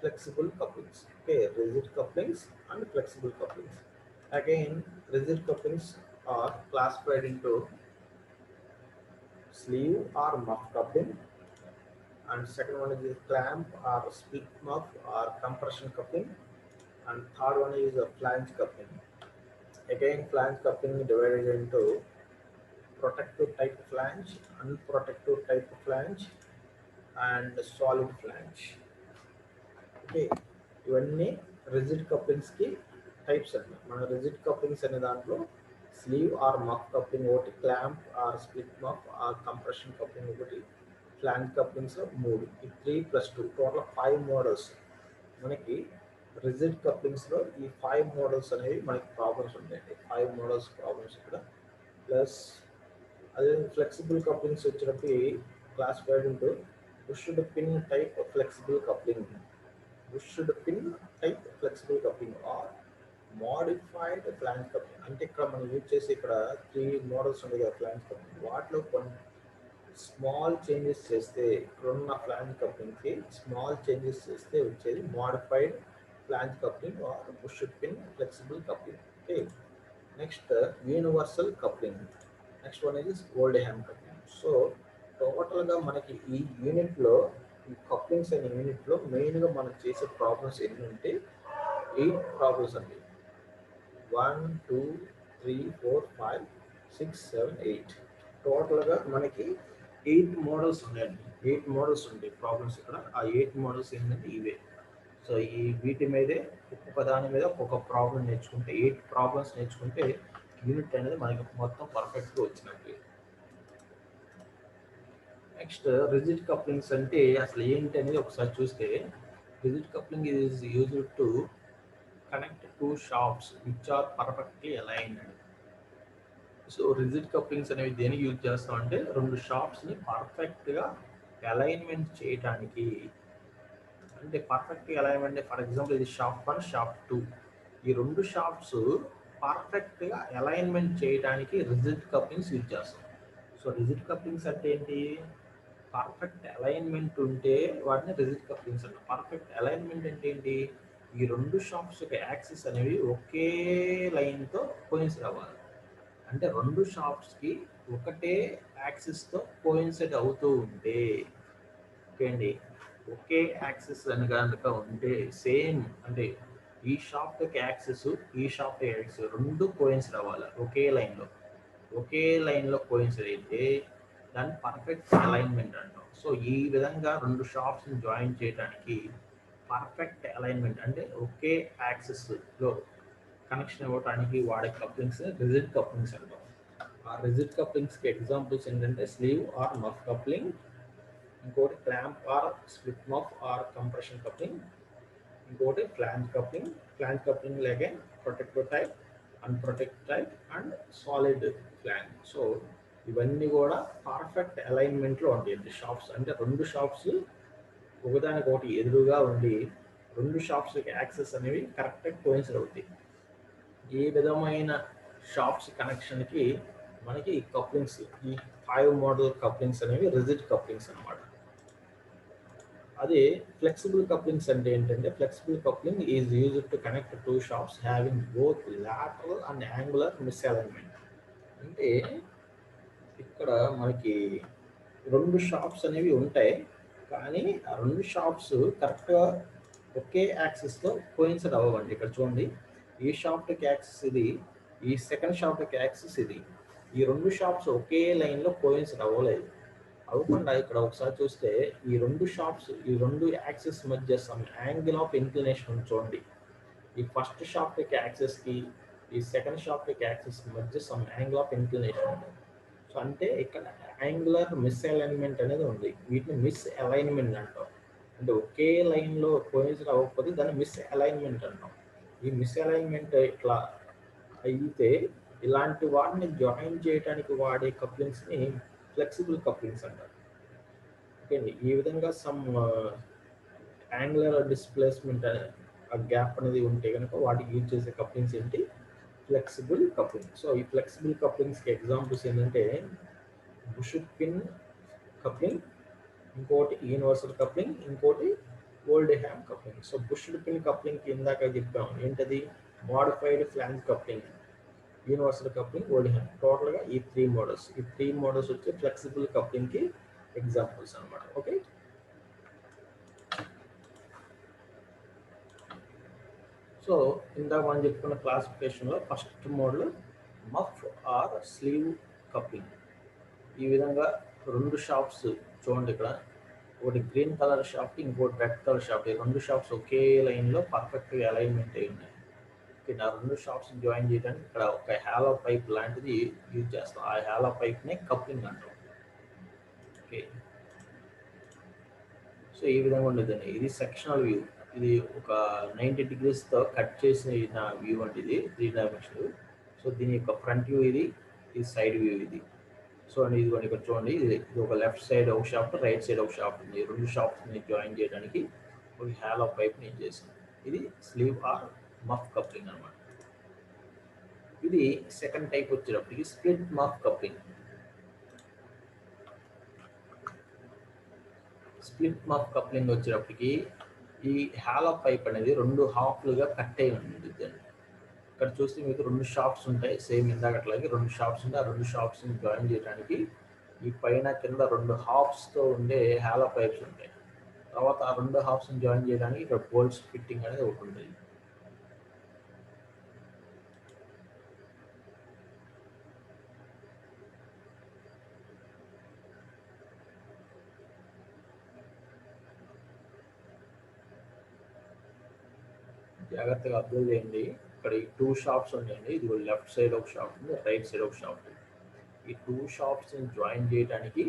Speaker 1: flexible couplings. Okay, rigid couplings and flexible couplings. Again, rigid couplings are classified into sleeve or muff coupling, and second one is clamp or split muff or compression coupling, and third one is a flange coupling. Again, flange coupling divided into protective type flange, unprotective type flange, and solid flange. Okay, ఇవన్నీ రిజిడ్ కప్లింగ్స్ కి టైప్స్ అండి. మన రిజిడ్ కప్లింగ్స్ అనే దాంట్లో స్లీవ్ ఆర్ మఫ్ కప్లింగ్ ఒకటి, clamp or split muff or compression coupling ఒకటి, ఫ్లాంజ్ కప్లింగ్స్ మూడు, ఈ 3+2 టోటల్ 5 మోడల్స్ మనకి రిజిడ్ కప్లింగ్స్లో. ఈ 5 మోడల్స్ అనేవి మనకి ప్రాబ్లమ్స్ ఉంటాయండి. 5 మోడల్స్ ప్రాబ్లమ్స్ ఇక్కడ. ప్లస్ అదే ఫ్లెక్సిబుల్ కప్లింగ్స్ వచ్చినప్పుడు classified into pushed pin type flexible coupling, pushed pin type flexible coupling or modified flange coupling. అంటే ఇక్కడ మనం యూజ్ చేసి ఇక్కడ 3 మోడల్స్ ఉన్నాయి కదా ఫ్లాంజ్ కప్లింగ్, వాటిలో కొన్ని స్మాల్ చేంజెస్ చేస్తే, ఇక్కడున్న ఫ్లాంజ్ కప్లింగ్కి స్మాల్ చేంజెస్ చేస్తే వచ్చేది modified flange coupling or pushed pin flexible coupling. Okay, next universal coupling. Next one ఇది ఓల్డ్ హ్యామ్ కప్లింగ్. సో టోటల్గా మనకి ఈ యూనిట్లో, ఈ కప్లింగ్స్ అనే యూనిట్లో మెయిన్గా మనం చేసే ప్రాబ్లమ్స్ ఎన్ని ఉంటే 8 ప్రాబ్లమ్స్ అండి. 1 2 3 4 5 6 7 8 టోటల్గా మనకి 8 మోడల్స్ ఉన్నాయండి. 8 మోడల్స్ ఉంటాయి ప్రాబ్లమ్స్ ఇక్కడ. ఆ 8 మోడల్స్ ఏంటంటే ఇవే. సో ఈ వీటి మీదే ఒక్కొక్క దాని మీద ఒక్కొక్క ప్రాబ్లం నేర్చుకుంటే, 8 ప్రాబ్లమ్స్ నేర్చుకుంటే యూనిట్ అనేది మనకి మొత్తం పర్ఫెక్ట్గా వచ్చినట్టు. నెక్స్ట్ రిజిడ్ కప్లింగ్స్ అంటే అసలు ఏంటి అనేది ఒకసారి చూస్తే, rigid coupling is used to connect two shafts which are perfectly aligned. So rigid couplings అనేవి దేనికి యూజ్ చేస్తామంటే, రెండు షాప్స్ని పర్ఫెక్ట్గా అలైన్మెంట్ చేయడానికి. అంటే పర్ఫెక్ట్గా అలైన్మెంట్, ఫర్ ఎగ్జాంపుల్ ఇది షాప్ 1 షాప్ 2, ఈ రెండు షాప్స్ పర్ఫెక్ట్గా అలైన్మెంట్ చేయడానికి రిజిడ్ కప్లింగ్స్ యూజ్ చేస్తాం. సో రిజిడ్ కప్లింగ్స్ అంటే ఏంటి, పర్ఫెక్ట్ అలైన్మెంట్ ఉంటే వాటిని రిజిడ్ కప్లింగ్స్ అంటాం. పర్ఫెక్ట్ అలైన్మెంట్ అంటే ఏంటి, ఈ రెండు షాప్స్ యొక్క యాక్సిస్ అనేవి ఒకే లైన్తో కోయిన్సైడ్ అవ్వాలి. అంటే రెండు షాప్స్కి ఒకటే యాక్సిస్తో కోయిన్సైడ్ అవుతూ ఉంటే, ఓకే అండి, ఒకే యాక్సిస్ అని కనుక ఉంటే సేమ్, అంటే ఈ షాప్ యొక్క యాక్సిస్ ఈ షాప్ యొక్క యాక్సిస్ రెండు కోయిన్సైడ్ అవ్వాలి ఒకే లైన్లో కోయిన్సైడ్ అయితే దాన్ని పర్ఫెక్ట్ అలైన్మెంట్ అంటాం. సో ఈ విధంగా రెండు షాప్స్ని జాయిన్ చేయడానికి పర్ఫెక్ట్ అలైన్మెంట్ అంటే ఒకే యాక్సిస్లో కనెక్షన్ ఇవ్వడానికి వాడే కప్లింగ్స్ రిజిడ్ కప్లింగ్స్ అంటాం. ఆ రిజిడ్ కప్లింగ్స్కి ఎగ్జాంపుల్స్ ఏంటంటే స్లీవ్ ఆర్ మఫ్ కప్లింగ్, ఇంకోటి clamp or split muff or compression coupling, ఇంకోటి ఫ్లాంజ్ కప్లింగ్. ఫ్లాంజ్ కప్లింగ్ లాగే protective type, unprotective type and solid flange. So ఇవన్నీ కూడా పర్ఫెక్ట్ అలైన్మెంట్లో ఉంటాయి షాప్స్. అంటే రెండు షాప్స్ ఒకదానికి ఒకటి ఎదురుగా ఉండి రెండు షాప్స్ యాక్సెస్ అనేవి కరెక్ట్గా కోయిన్సైడ్ అవుతాయి. ఈ విధమైన షాప్స్ కనెక్షన్కి మనకి ఈ కప్లింగ్స్, ఈ 5 మోడల్ కప్లింగ్స్ అనేవి రిజిడ్ కప్లింగ్స్ అనమాట. అదే ఫ్లెక్సిబుల్ కప్లింగ్స్ అంటే ఏంటంటే, flexible coupling is used to connect two shafts having both lateral and angular misalignment. అంటే ఇక్కడ మనకి రెండు షాప్స్ అనేవి ఉంటాయి, కానీ ఆ రెండు షాప్స్ కరెక్ట్గా ఒకే యాక్సిస్తో కోయిన్సైడ్ అవ్వండి. ఇక్కడ చూడండి, ఈ షాప్ యొక్క యాక్సిస్ ఇది, ఈ సెకండ్ షాప్ యొక్క యాక్సిస్ ఇది. ఈ రెండు షాప్స్ ఒకే లైన్లో కోయిన్సైడ్ అవ్వకుండా ఇక్కడ ఒకసారి చూస్తే ఈ రెండు షాప్స్, ఈ రెండు యాక్సిస్ మధ్య సమ్ యాంగిల్ ఆఫ్ ఇంక్లినేషన్ చూడండి. ఈ ఫస్ట్ షాప్ యొక్క యాక్సిస్కి ఈ సెకండ్ షాప్ యొక్క యాక్సిస్ మధ్య సమ్ యాంగిల్ ఆఫ్ ఇంక్లినేషన్ ఉంది. సో అంటే ఇక్కడ యాంగులర్ మిస్అలైన్మెంట్ అనేది ఉంది. వీటిని మిస్ అలైన్మెంట్ అంటాం. అంటే ఒకే లైన్లో కోయిన్సైడ్ అవ్వకపోతే దాన్ని మిస్ అలైన్మెంట్ అంటాం. ఈ మిస్ అలైన్మెంట్ ఇట్లా అయితే ఇలాంటి వాటిని జాయిన్ చేయడానికి వాడే కప్లింగ్స్ని ఫ్లెక్సిబుల్ కప్లింగ్స్ అంటారు. ఓకే, ఈ విధంగా సమ్ యాంగులర్ డిస్ప్లేస్మెంట్ ఆ గ్యాప్ అనేది ఉంటే కనుక వాటికి యూజ్ చేసే కప్లింగ్స్ ఏంటి, ఫ్లెక్సిబుల్ కప్లింగ్. సో ఈ ఫ్లెక్సిబుల్ కప్లింగ్స్కి ఎగ్జాంపుల్స్ ఏంటంటే బుష్ పిన్ కప్లింగ్, ఇంకోటి యూనివర్సల్ కప్లింగ్, ఇంకోటి Oldham coupling. So bushed pin కప్లింగ్కి ఇందాక చెప్పాము ఏంటది, modified flange coupling, universal coupling, Oldham. టోటల్గా ఈ 3 మోడల్స్ వచ్చి ఫ్లెక్సిబుల్ కప్లింగ్కి ఎగ్జాంపుల్స్ అనమాట. ఓకే, సో ఇందాక మనం చెప్పుకున్న క్లాసిఫికేషన్లో first model muff or sleeve coupling. ఈ విధంగా రెండు షాప్స్ చూడండి, ఇక్కడ ఒకటి గ్రీన్ కలర్ షాఫ్ట్, ఇంకోటి రెడ్ కలర్ షాఫ్ట్. ఈ రెండు షాప్స్ ఒకే లైన్లో పర్ఫెక్ట్గా అలైన్మెంట్ అయి ఉన్నాయి. ఆ రెండు షాప్స్ జాయిన్ చేయడానికి ఇక్కడ ఒక హ్యాలో పైప్ లాంటిది యూజ్ చేస్తాం. ఆ హ్యాలో పైప్ని కప్లింగ్ అంటాం. ఓకే, సో ఈ విధంగా ఉండేదండి. ఇది సెక్షనల్ వ్యూ. ఇది ఒక 90 degreesతో కట్ చేసిన వ్యూ అంటే ఇది 3 డైమెన్షనల్. సో దీని యొక్క ఫ్రంట్ వ్యూ ఇది సైడ్ వ్యూ ఇది. సో అండి ఇదిగోండి, ఇక్కడ చూడండి, ఇది ఒక లెఫ్ట్ సైడ్ ఒక షాఫ్ట్, రైట్ సైడ్ ఒక షాఫ్ట్ ఉంది. రెండు షాఫ్ట్ని జాయిన్ చేయడానికి ఒక హ్యాలో పైప్ నేను చేసాను. ఇది స్లీవ్ ఆర్ మఫ్ కప్లింగ్ అనమాట. ఇది సెకండ్ టైప్ వచ్చేటప్పటికి స్ప్లిట్ మఫ్ కప్లింగ్. స్ప్లిట్ మఫ్ కప్లింగ్ వచ్చేటప్పటికి ఈ హ్యాలో పైప్ అనేది రెండు హాఫ్లుగా కట్ అయి ఉంటుంది. ఇక్కడ చూస్తే మీకు రెండు షాప్స్ ఉంటాయి, సేమ్ ఇందాకట్లాగే రెండు షాప్స్ ఉంటాయి. ఆ రెండు షాప్స్ని జాయిన్ చేయడానికి ఈ పైన కింద రెండు హాఫ్స్తో ఉండే హ్యాలో పైప్స్ ఉంటాయి. తర్వాత ఆ రెండు హాఫ్స్ని జాయిన్ చేయడానికి ఇక్కడ బోల్ట్స్ ఫిట్టింగ్ అనేది ఒకటి ఉంటుంది. జాగ్రత్తగా అబ్జర్వ్ చేయండి. ఇక్కడ ఈ టూ షాప్స్ ఉన్నాయండి. ఇది లెఫ్ట్ సైడ్ ఒక షాప్ ఉంది, రైట్ సైడ్ ఒక షాప్ ఉంది. ఈ టూ షాప్స్ని జాయిన్ చేయడానికి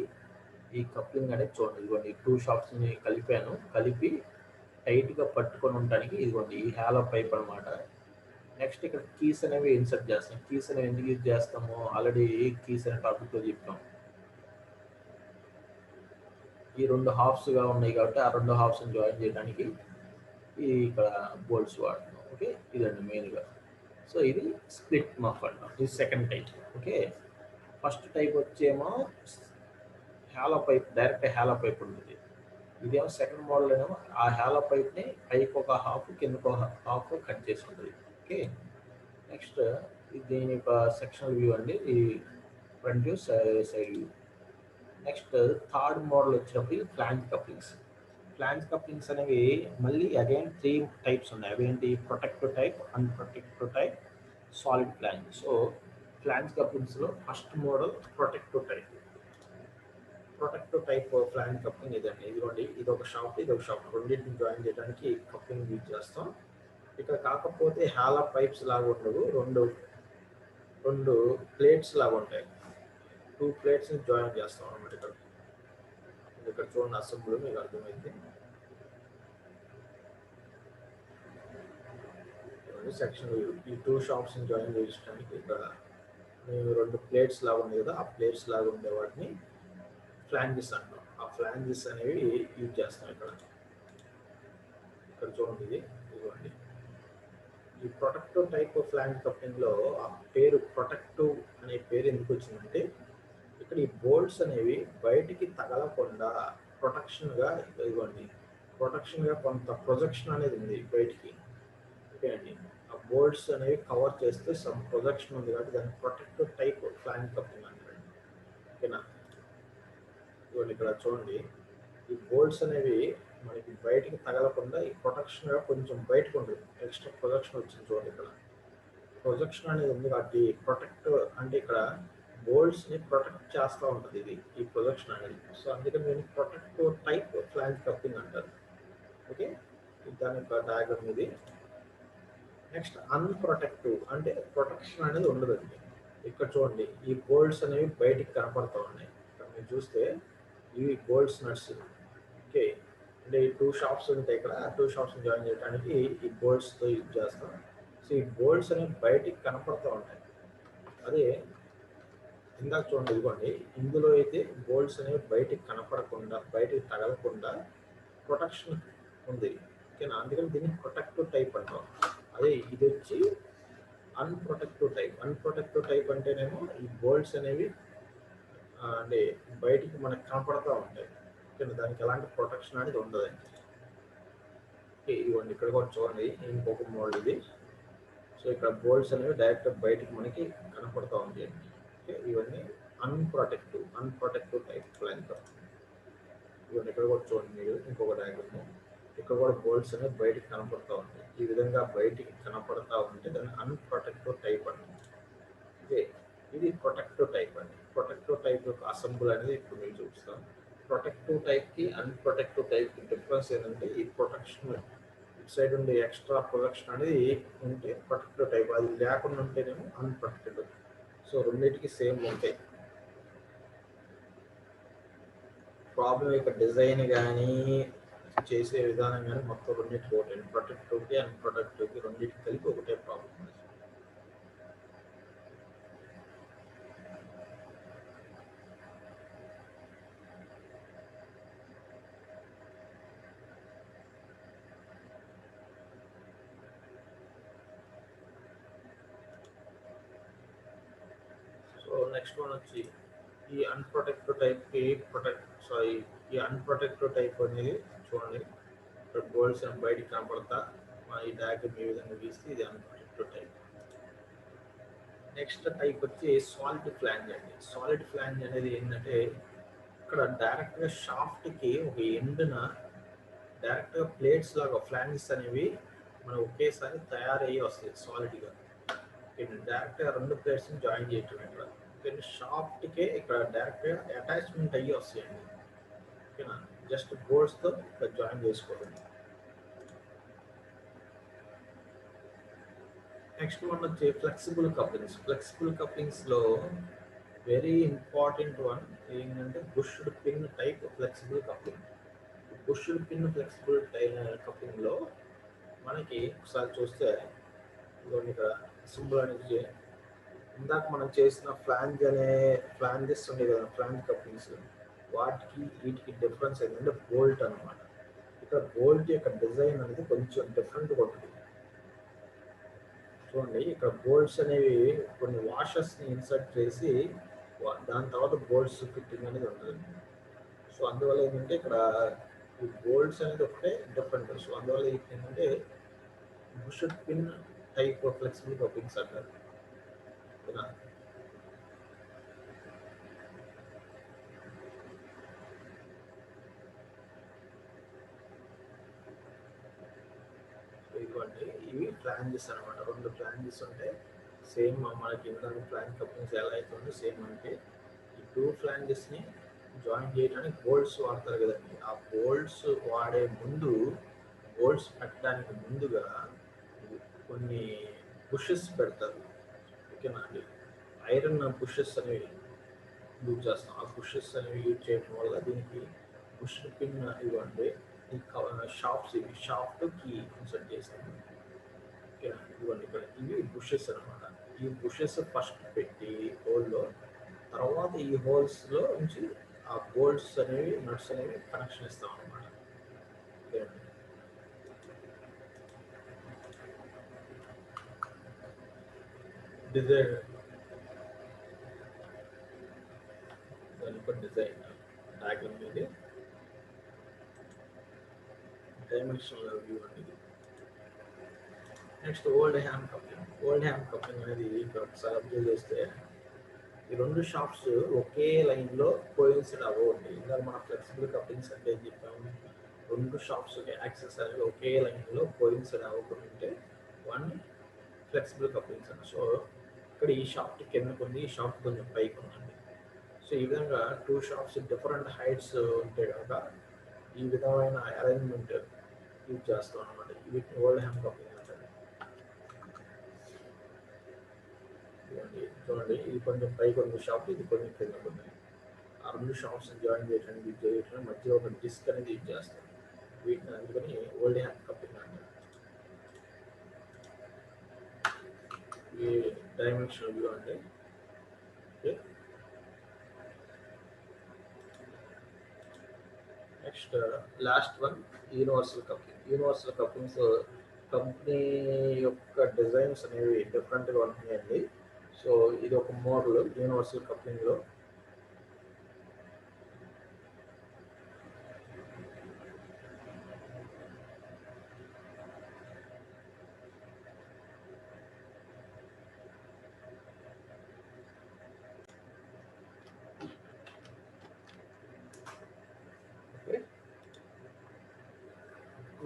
Speaker 1: ఈ కప్లింగ్ అనేది చూడండి. ఇదిగోండి, ఈ టూ షాప్స్ని కలిపాను. కలిపి టైట్గా పట్టుకొని ఉండడానికి ఇదిగోండి ఈ హ్యాలో పైప్ అనమాట. నెక్స్ట్ ఇక్కడ కీస్ అనేవి ఇన్సర్ట్ చేస్తాం. కీస్ అనేవి ఎందుకు యూజ్ చేస్తాము, ఆల్రెడీ కీస్ అనే టాపిక్లో చెప్తాం. ఈ రెండు హాఫ్స్గా ఉన్నాయి కాబట్టి ఆ రెండు హాఫ్స్ని జాయిన్ చేయడానికి ఈ ఇక్కడ బోల్ట్స్ వాడుతున్నాం. ఓకే, ఇదండి మెయిన్గా. సో ఇది స్ప్లిట్ మఫ్ అంటాం. ఇది second type. Okay, first type వచ్చేమో hollow pipe, direct hollow pipe ఉంటుంది. ఇదేమో సెకండ్ మోడల్ ఏమో ఆ హ్యాలో పైప్ని పైకి ఒక హాఫ్, కిందకు ఒక హాఫ్ కట్ చేసి ఉంటుంది. ఓకే, నెక్స్ట్ దీని యొక్క సెక్షనల్ వ్యూ అండి, ఈ front view, side view. Next third model వచ్చినప్పుడు ఫ్లాంజ్ కప్లింగ్స్. ఫ్లాంజ్ కప్లింగ్స్ అనేవి మళ్ళీ అగైన్ 3 టైప్స్ ఉన్నాయి. అవేంటి, protective type, unprotective type, solid flange. So flange కప్లింగ్స్లో first model protective type. Protective type flange coupling ఇదండి. ఇదిగోండి, ఇది ఒక షాఫ్ట్, ఇది ఒక షాఫ్ట్, రెండింటిని జాయిన్ చేయడానికి కప్లింగ్ యూజ్ చేస్తాం. ఇక్కడ కాకపోతే హ్యాలో పైప్స్ లాగా ఉండవు, రెండు ప్లేట్స్ లాగా ఉంటాయి. 2 ప్లేట్స్ని జాయిన్ చేస్తాం అన్నమాట. ఇక్కడ చూడండి, అసెంబ్లీ మీకు అర్థమైంది. సెక్షన్ ఈ 2 షాప్స్ని జాయిన్ చేయడానికి ఇక్కడ రెండు ప్లేట్స్ లాగా ఉంది కదా, ఆ ప్లేట్స్ లాగా ఉండే వాటిని ఫ్లాంజెస్ అంటాం. ఆ ఫ్లాంజెస్ అనేవి యూజ్ చేస్తాం. ఇక్కడ చూడండి, ఇదిగోండి. ఈ ప్రొటెక్టివ్ టైప్ ఆఫ్ ఫ్లాంజ్ కప్లింగ్లో ఆ పేరు ప్రొటెక్టివ్ అనే పేరు ఎందుకు వచ్చిందంటే, ఇక్కడ ఈ బోల్ట్స్ అనేవి బయటికి తగలకుండా ప్రొటెక్షన్గా, ఇదిగోండి, ప్రొటెక్షన్గా కొంత ప్రొజెక్షన్ అనేది ఉంది బయటికి. ఓకే అండి, ఆ బోల్ట్స్ అనేవి కవర్ చేస్తే సమ్ ప్రొజెక్షన్ ఉంది కాబట్టి దాన్ని ప్రొటెక్టివ్ టైప్ ఫ్లాంజ్ కప్లింగ్ అంటారు. ఓకేనా, ఇదిగోండి ఇక్కడ చూడండి, ఈ బోల్ట్స్ అనేవి మనకి బయటికి తగలకుండా ఈ ప్రొటెక్షన్గా కొంచెం బయటకు ఉంటుంది. ఎక్స్ట్రా ప్రొజెక్షన్ వచ్చింది చూడండి. ఇక్కడ ప్రొజెక్షన్ అనేది ఉంది కాబట్టి ప్రొటెక్ట్ అంటే ఇక్కడ బోల్ట్స్ని ప్రొటెక్ట్ చేస్తూ ఉంటుంది ఇది, ఈ ప్రొజెక్షన్ అనేది. సో అందుకని దీన్ని ప్రొటెక్టివ్ టైప్ ఫ్లాంజ్ కప్లింగ్ అంటారు. ఓకే, దాని యొక్క డయాగ్రామ్ ఇది. నెక్స్ట్ అన్ప్రొటెక్టివ్ అంటే ప్రొటెక్షన్ అనేది ఉండదండి. ఇక్కడ చూడండి, ఈ బోల్ట్స్ అనేవి బయటికి కనపడుతూ ఉన్నాయి. ఇక్కడ మీరు చూస్తే ఇవి బోల్ట్స్ నట్స్. ఓకే, అంటే ఈ 2 షాప్స్ ఉంటాయి ఇక్కడ, ఆ 2 షాప్స్ని జాయిన్ చేయడానికి ఈ బోల్ట్స్తో యూజ్ చేస్తాం. సో ఈ బోల్ట్స్ అనేవి బయటికి కనపడుతూ ఉంటాయి. అదే ఇందాక చూడండి, ఇదిగోండి, ఇందులో అయితే బోల్ట్స్ అనేవి బయటికి కనపడకుండా, బయటికి తగలకుండా ప్రొటెక్షన్ ఉంది. ఓకేనా, అందుకని దీన్ని ప్రొటెక్టివ్ టైప్ అంటాం. అదే ఇది వచ్చి అన్ప్రొటెక్టివ్ టైప్. అన్ప్రొటెక్టివ్ టైప్ అంటేనేమో ఈ బోల్ట్స్ అనేవి అంటే బయటికి మనకు కనపడుతూ ఉంటాయి. ఓకేనా, దానికి ఎలాంటి ప్రొటెక్షన్ అనేది ఉండదండి. ఇవ్వండి, ఇక్కడ కూడా చూడండి, ఇంకొక మోడల్ ఇది. సో ఇక్కడ బోల్ట్స్ అనేవి డైరెక్ట్ బయటికి మనకి కనపడుతూ ఉంటాయి. ఓకే, ఇవన్నీ అన్ప్రొటెక్టివ్ టైప్ ఫ్లాంజ్ కప్లింగ్. ఇవన్నీ ఇక్కడ కూడా చూడండి మీరు ఇంకొక డయాగ్రామ్. ఇక్కడ కూడా బోల్ట్స్ అనేవి బయటికి కనపడతా ఉంటాయి. ఈ విధంగా బయటికి కనపడతా ఉంటే దాన్ని అన్‌ప్రొటెక్టివ్ టైప్ అంటాం. ఇదే ఇది ప్రొటెక్టివ్ టైప్ అండి. ప్రొటెక్టివ్ టైప్ యొక్క అసెంబుల్ అనేది ఇప్పుడు మీకు చూపిస్తాను. ప్రొటెక్టివ్ టైప్‌కి అన్‌ప్రొటెక్టివ్ టైప్‌కి డిఫరెన్స్ ఏంటంటే ఈ ప్రొటెక్షన్ ఇటు సైడ్ ఉండే ఎక్స్ట్రా ప్రొటెక్షన్ అనేది ఉంటే ప్రొటెక్టివ్ టైప్, అది లేకుండా ఉంటేనేమో అన్‌ప్రొటెక్టెడ్. సో రెండింటికి సేమ్ ఉంటాయి. ప్రాబ్లం యొక్క డిజైన్ కానీ చేసే విధానం కానీ మొత్తం రెండింటికి ఒకటే. ప్రొటెక్టివ్కి అన్‌ప్రొటెక్టివ్కి రెండింటికి కలిపి ఒకటే ప్రాబ్లం. సో నెక్స్ట్ వన్ వచ్చి ఈ అన్‌ప్రొటెక్టివ్ టైప్కి ఈ అన్‌ప్రొటెక్టివ్ టైప్ అనేది చూడండి, ఇక్కడ బోల్ట్స్ బయటికి కనపడతా ఈ డయాగ్రమ్ ఈ విధంగా గీస్తే ఇది అన్‌ప్రొటెక్టివ్ టైప్. నెక్స్ట్ టైప్ వచ్చి సాలిడ్ ఫ్లాంజ్ అండి. సాలిడ్ ఫ్లాంజ్ అనేది ఏంటంటే ఇక్కడ డైరెక్ట్గా షాఫ్ట్కి ఒక ఎండున డైరెక్ట్గా ప్లేట్స్ లాగా ఫ్లాంజెస్ అనేవి మనం ఒకేసారి తయారయ్యి వస్తాయి సాలిడ్గా. డైరెక్ట్గా రెండు ప్లేట్స్ని జాయిన్ చేయటం ఇక్కడ. ఓకేనా, షాఫ్ట్కే ఇక్కడ డైరెక్ట్గా అటాచ్మెంట్ అయ్యి వస్తాయండి. ఓకేనా, జస్ట్ బోల్ట్స్తో ఇక్కడ జాయిన్ చేసుకోవడం. నెక్స్ట్ వన్ వచ్చి ఫ్లెక్సిబుల్ కప్లింగ్స్. ఫ్లెక్సిబుల్ కప్లింగ్స్లో వెరీ ఇంపార్టెంట్ వన్ ఏంటంటే bushed pin type flexible coupling. Bushed pin flexible కప్లింగ్లో మనకి ఒకసారి చూస్తే ఇక్కడ సింబల్ అనేది ఇందాక మనం చేసిన ఫ్లాంజెస్ ఉండే కదా, ఫ్లాంజ్ కప్లింగ్స్, వాటికి వీటికి డిఫరెన్స్ ఏంటంటే బోల్ట్ అనమాట. ఇక్కడ బోల్ట్ యొక్క డిజైన్ అనేది కొంచెం డిఫరెంట్గా ఉంటుంది. చూడండి, ఇక్కడ బోల్ట్స్ అనేవి కొన్ని వాషర్స్ని ఇన్సర్ట్ చేసి దాని తర్వాత బోల్ట్స్ ఫిట్టింగ్ అనేది ఉంటుంది. సో అందువల్ల ఏంటంటే ఇక్కడ ఈ బోల్ట్స్ అనేది ఒకటే డిఫరెంట్. సో అందువల్ల ఏంటంటే బుషెడ్ పిన్ టైప్ ఫ్లెక్సిబుల్ కప్లింగ్స్ అంటారు. ఇదిగోండి, ఇవి ఫ్లాంజెస్ అనమాట. రెండు ఫ్లాంజెస్ ఉంటాయి. సేమ్ మనకి ఇందాక ఫ్లాంజ్ కప్లింగ్స్ ఎలా అవుతుందో సేమ్ అంటే ఈ టూ ఫ్లాంజెస్ని జాయిన్ చేయడానికి బోల్ట్స్ వాడతారు కదండి. ఆ బోల్ట్స్ వాడే ముందు, బోల్ట్స్ పెట్టడానికి ముందుగా కొన్ని బుషెస్ పెడతారు. ఓకేనా అండి, ఐరన్ బుషెస్ అనేవి యూజ్ చేస్తాం. ఆ బుషెస్ అనేవి యూజ్ చేయడం వల్ల దీనికి బుష్ పిన్ ఇవ్వండి, ఈ షాప్స్, ఇవి షాఫ్ట్ కీ ఇన్సర్ట్ చేస్తాము. ఓకేనా, ఇవ్వండి ఇక్కడ ఇవి బుషెస్ అనమాట. ఈ బుషెస్ ఫస్ట్ పెట్టి హోల్లో, తర్వాత ఈ హోల్స్లో నుంచి ఆ బోల్ట్స్ అనేవి, నట్స్ అనేవి కనెక్షన్ ఇస్తాం అనమాట. ఓకేనండి, డిజైన్ దాని యొక్క డిజైన్ డయాగ్రమ్ ఇది డైమెన్షనల్ వ్యూ అనేది. Next Oldham coupling. Oldham coupling అనేది ఇక్కడ ఒకసారి అబ్జర్వ్ చేస్తే ఈ రెండు షాప్స్ ఒకే లైన్లో కోయిన్సైడ్ అవ్వండి. ఇందాక మన ఫ్లెక్సిబుల్ కప్లింగ్స్ అంటే ఏం చెప్పాము, రెండు షాప్స్ యాక్సెస్ అనేవి ఒకే లైన్లో కోయిన్సైడ్ అవ్వకుంటే వన్ ఫ్లెక్సిబుల్ కప్లింగ్స్ అని. సో ఇక్కడ ఈ షాఫ్ట్ కిందకు ఉంది, ఈ షాఫ్ట్ కొంచెం పైకి ఉందండి. సో ఈ విధంగా టూ షాప్స్ డిఫరెంట్ హైట్స్ ఉంటే కనుక ఈ విధమైన అరేంజ్మెంట్ యూజ్ చేస్తాం అనమాట. వీటిని ఓల్డ్ హ్యామ్ కప్లింగ్ అంటారు. చూడండి, ఇది కొంచెం పైకి ఉంది షాప్, ఇది కొంచెం కిందకు ఉంది. ఆ రెండు షాప్స్ జాయిన్ చేయడానికి యూజ్ చేయడానికి మధ్య ఒక డిస్క్ అనేది యూజ్ చేస్తాం. వీటిని అందుకని ఓల్డ్ హ్యామ్ కప్లింగ్ అంటారు. ఈ డైమెన్షనల్ వ్యూ అంటే okay. Next last one universal coupling. Universal couplings company యొక్క డిజైన్స్ అనేవి డిఫరెంట్గా ఉంటున్నాయండి. సో ఇది ఒక మోడల్ యూనివర్సల్ కప్లింగ్లో.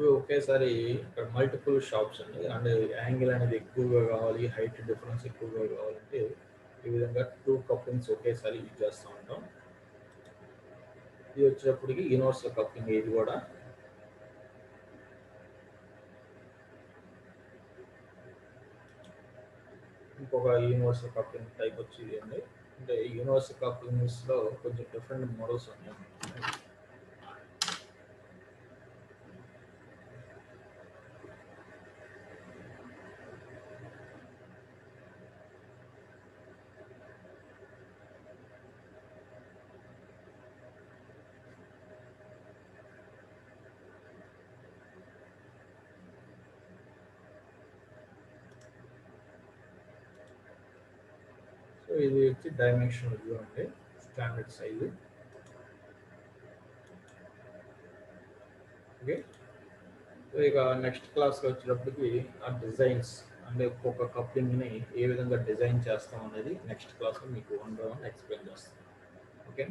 Speaker 1: ఇవి ఒకేసారి ఇక్కడ మల్టిపుల్ షాప్స్ అండి, అండ్ యాంగిల్ అనేది ఎక్కువగా కావాలి, హైట్ డిఫరెన్స్ ఎక్కువగా కావాలంటే ఈ విధంగా 2 కప్లింగ్స్ ఒకేసారి యూజ్ చేస్తూ ఉంటాం. ఇది వచ్చేటప్పటికి యూనివర్సల్ కప్లింగ్. ఇది కూడా ఇంకొక యూనివర్సల్ కప్లింగ్ టైప్ వచ్చేది అండి. అంటే యూనివర్సల్ కప్లింగ్స్లో కొంచెం డిఫరెంట్ మోడల్స్ ఉన్నాయి. సో ఇది వచ్చి డైమెన్షనల్ వ్యూ అండి, స్టాండర్డ్ సైజు. ఓకే, సో ఇక నెక్స్ట్ క్లాస్కి వచ్చేటప్పటికి ఆ డిజైన్స్ అంటే ఒక్కొక్క కప్లింగ్ని ఏ విధంగా డిజైన్ చేస్తాం అనేది నెక్స్ట్ క్లాస్లో మీకు 1 by 1 ఎక్స్ప్లెయిన్ చేస్తాం. ఓకే.